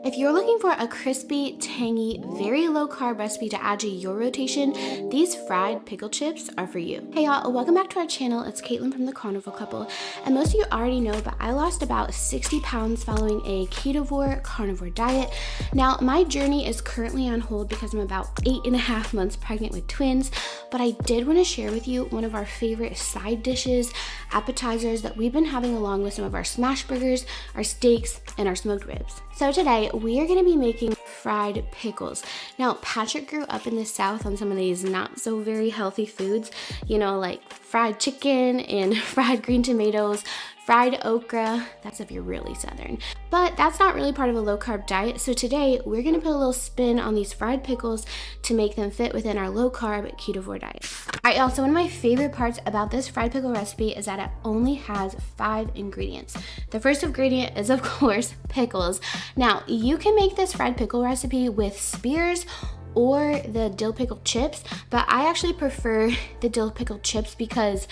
If you're looking for a crispy, tangy, very low carb recipe to add to your rotation, these fried pickle chips are for you. Hey y'all, welcome back to our channel. It's Caitlin from the Carnivore Couple, and most of you already know, but I lost about 60 pounds following a ketovore carnivore diet. Now, my journey is currently on hold because I'm about 8.5 months pregnant with twins, but I did want to share with you one of our favorite side dishes, appetizers that we've been having along with some of our smash burgers, our steaks, and our smoked ribs. So today, we are going to be making fried pickles. Now, Patrick grew up in the South on some of these not so very healthy foods, you know, like fried chicken and fried green tomatoes, fried okra. That's if you're really Southern. But that's not really part of a low carb diet. So today we're going to put a little spin on these fried pickles to make them fit within our low carb ketovore diet. All right, y'all, so one of my favorite parts about this fried pickle recipe is that it only has 5 ingredients. The first ingredient is, of course, pickles. Now, you can make this fried pickle recipe with spears or the dill pickle chips, but I actually prefer the dill pickle chips because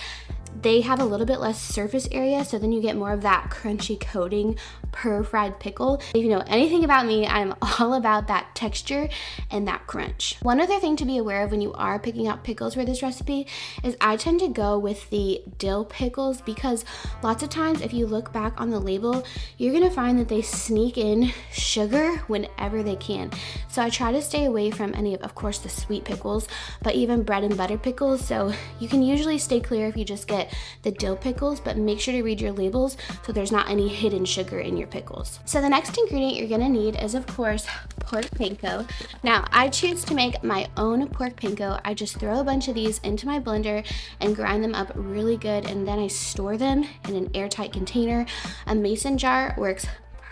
they have a little bit less surface area, so then you get more of that crunchy coating per fried pickle. If you know anything about me, I'm all about that texture and that crunch. One other thing to be aware of when you are picking out pickles for this recipe is I tend to go with the dill pickles because lots of times if you look back on the label, you're gonna find that they sneak in sugar whenever they can. So I try to stay away from any of course, the sweet pickles, but even bread and butter pickles. So you can usually stay clear if you just get the dill pickles, but make sure to read your labels so there's not any hidden sugar in your pickles. So the next ingredient you're gonna need is, of course, pork panko. Now, I choose to make my own pork panko. I just throw a bunch of these into my blender and grind them up really good, and then I store them in an airtight container. A mason jar works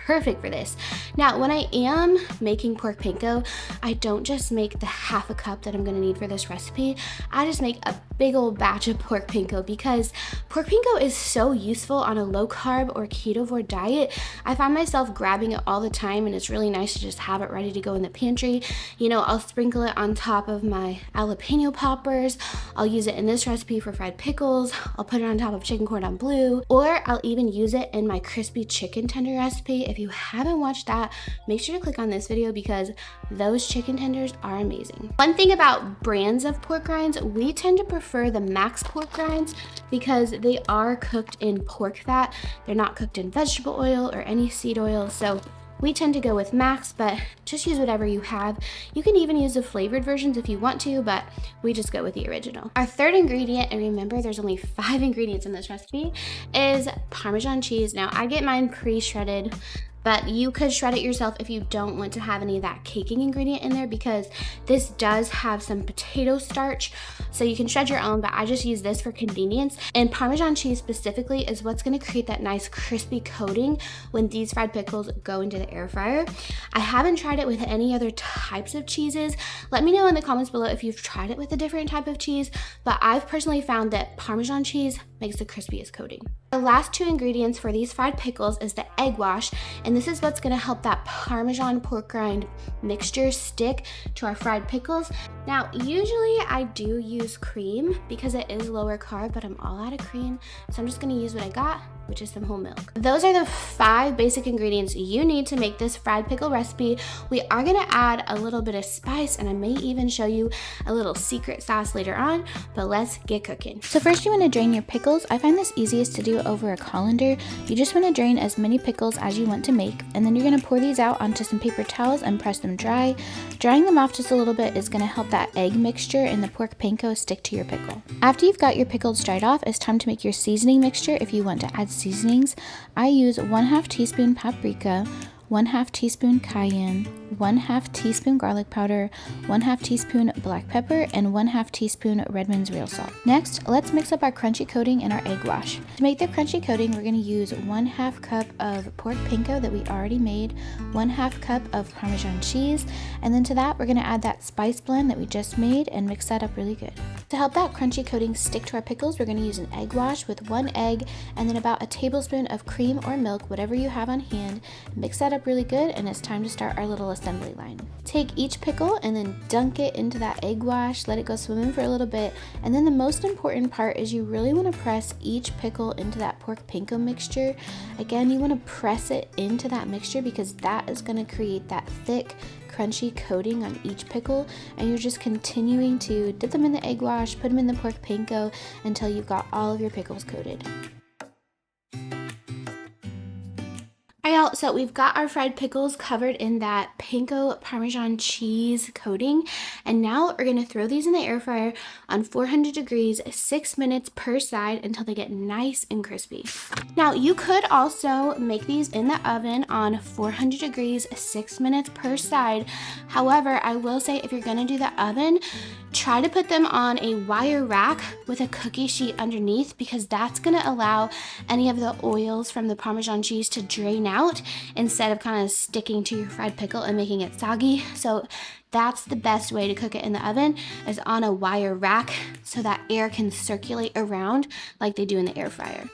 perfect for this. Now, when I am making pork panko, I don't just make the half a cup that I'm gonna need for this recipe. I just make a big old batch of pork panko because pork panko is so useful on a low carb or ketovore diet. I find myself grabbing it all the time, and it's really nice to just have it ready to go in the pantry. You know, I'll sprinkle it on top of my jalapeno poppers. I'll use it in this recipe for fried pickles. I'll put it on top of chicken cordon bleu, or I'll even use it in my crispy chicken tender recipe. If you haven't watched that, make sure to click on this video because those chicken tenders are amazing. One thing about brands of pork rinds, we tend to prefer the Max pork rinds because they are cooked in pork fat. They're not cooked in vegetable oil or any seed oil, so we tend to go with Max, but just use whatever you have. You can even use the flavored versions if you want to, but we just go with the original. Our third ingredient, and remember there's only 5 ingredients in this recipe, is Parmesan cheese. Now, I get mine pre-shredded, but you could shred it yourself if you don't want to have any of that caking ingredient in there because this does have some potato starch, so you can shred your own, but I just use this for convenience. And Parmesan cheese specifically is what's gonna create that nice crispy coating when these fried pickles go into the air fryer. I haven't tried it with any other types of cheeses. Let me know in the comments below if you've tried it with a different type of cheese, but I've personally found that Parmesan cheese makes the crispiest coating. The last 2 ingredients for these fried pickles is the egg wash, and this is what's gonna help that Parmesan pork rind mixture stick to our fried pickles. Now, usually I do use cream because it is lower carb, but I'm all out of cream, so I'm just gonna use what I got, which is some whole milk. Those are the 5 basic ingredients you need to make this fried pickle recipe. We are gonna add a little bit of spice, and I may even show you a little secret sauce later on, but let's get cooking. So first you wanna drain your pickles. I find this easiest to do over a colander. You just wanna drain as many pickles as you want to make, and then you're gonna pour these out onto some paper towels and press them dry. Drying them off just a little bit is gonna help that egg mixture in the pork panko stick to your pickle. After you've got your pickles dried off, it's time to make your seasoning mixture. If you want to add seasonings, I use 1/2 teaspoon paprika, 1/2 teaspoon cayenne, 1/2 teaspoon garlic powder, 1/2 teaspoon black pepper, and 1/2 teaspoon Redmond's real salt. Next, let's mix up our crunchy coating and our egg wash. To make the crunchy coating, we're going to use 1/2 cup of pork panko that we already made, 1/2 cup of Parmesan cheese, and then to that, we're going to add that spice blend that we just made and mix that up really good. To help that crunchy coating stick to our pickles, we're going to use an egg wash with 1 egg and then about a tablespoon of cream or milk, whatever you have on hand. Mix that up really good, and it's time to start our little assembly line. Take each pickle and then dunk it into that egg wash, let it go swimming for a little bit, and then the most important part is you really want to press each pickle into that pork panko mixture. Again, you want to press it into that mixture because that is going to create that thick, crunchy coating on each pickle, and you're just continuing to dip them in the egg wash, put them in the pork panko until you've got all of your pickles coated. Alright, so we've got our fried pickles covered in that Panko Parmesan cheese coating, and now we're going to throw these in the air fryer on 400 degrees, 6 minutes per side until they get nice and crispy. Now, you could also make these in the oven on 400 degrees, 6 minutes per side. However, I will say if you're going to do the oven, try to put them on a wire rack with a cookie sheet underneath, because that's going to allow any of the oils from the Parmesan cheese to drain out instead of kind of sticking to your fried pickle and making it soggy. So that's the best way to cook it in the oven, is on a wire rack so that air can circulate around like they do in the air fryer.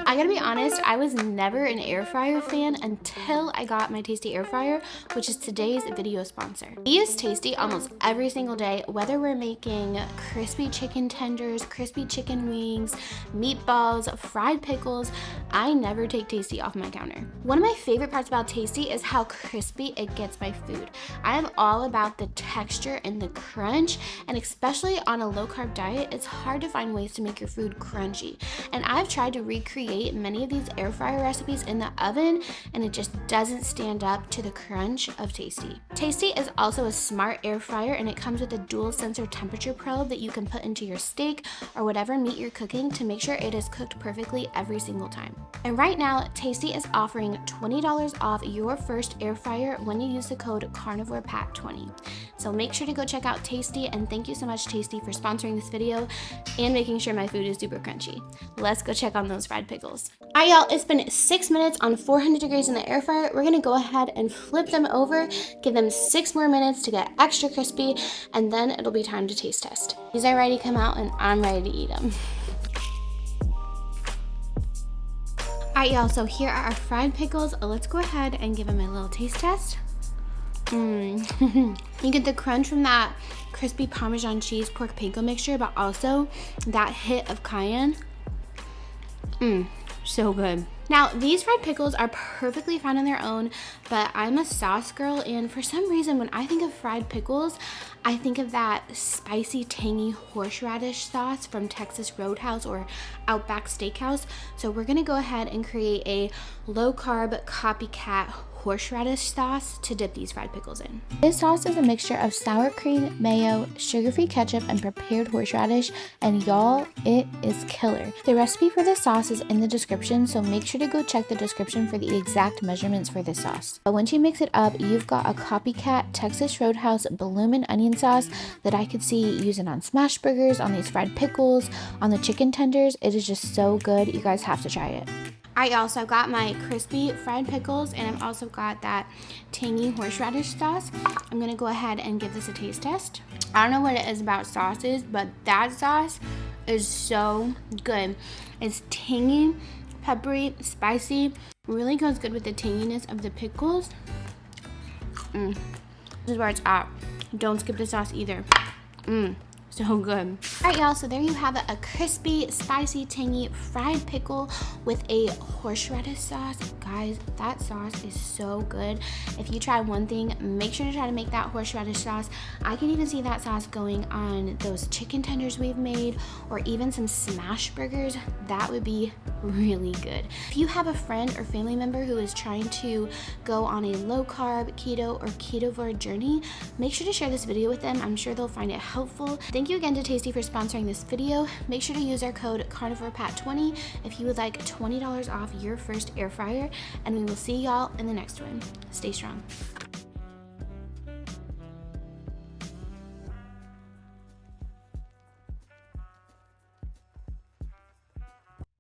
I gotta be honest, I was never an air fryer fan until I got my Tasty air fryer, which is today's video sponsor. We use Tasty almost every single day, whether we're making crispy chicken tenders, crispy chicken wings, meatballs, fried pickles. I never take Tasty off my counter. One of my favorite parts about Tasty is how crispy it gets my food. I am all about the texture and the crunch, and especially on a low-carb diet, it's hard to find ways to make your food crunchy. And I've tried to recreate many of these air fryer recipes in the oven, and it just doesn't stand up to the crunch of Tasty. Tasty is also a smart air fryer, and it comes with a dual sensor temperature probe that you can put into your steak or whatever meat you're cooking to make sure it is cooked perfectly every single time. And right now, Tasty is offering $20 off your first air fryer when you use the code CarnivorePat20. So make sure to go check out Tasty, and thank you so much, Tasty, for sponsoring this video and making sure my food is super crunchy. Let's go check on those fried pickles. Alright, y'all, it's been 6 minutes on 400 degrees in the air fryer. We're gonna go ahead and flip them over, give them 6 more minutes to get extra crispy, and then it'll be time to taste test. These are ready to come out, and I'm ready to eat them. Alright, y'all, so here are our fried pickles. Let's go ahead and give them a little taste test. You get the crunch from that crispy Parmesan cheese pork panko mixture, but also that hit of cayenne. So good. Now, these fried pickles are perfectly fine on their own, but I'm a sauce girl, and for some reason, when I think of fried pickles, I think of that spicy, tangy horseradish sauce from Texas Roadhouse or Outback Steakhouse. So we're gonna go ahead and create a low-carb copycat horseradish sauce to dip these fried pickles in. This sauce is a mixture of sour cream, mayo, sugar-free ketchup, and prepared horseradish, and y'all, it is killer. The recipe for this sauce is in the description, so make sure to go check the description for the exact measurements for this sauce. But once you mix it up, you've got a copycat Texas Roadhouse bloomin' onion sauce that I could see using on smash burgers, on these fried pickles, on the chicken tenders. It is just so good. You guys have to try it. Alright, y'all, so I've got my crispy fried pickles, and I've also got that tangy horseradish sauce. I'm gonna go ahead and give this a taste test. I don't know what it is about sauces, but that sauce is so good. It's tangy, peppery, spicy. Really goes good with the tanginess of the pickles. This is where it's at. Don't skip the sauce either. So good. Alright, y'all, so there you have it, a crispy, spicy, tangy fried pickle with a horseradish sauce. Guys, that sauce is so good. If you try one thing, make sure to try to make that horseradish sauce. I can even see that sauce going on those chicken tenders we've made, or even some smash burgers. That would be really good. If you have a friend or family member who is trying to go on a low-carb, keto, or ketovore journey, make sure to share this video with them. I'm sure they'll find it helpful. Thank you again to Tasty for sponsoring this video. Make sure to use our code CarnivorePat20 if you would like $20 off your first air fryer, and we will see y'all in the next one. Stay strong.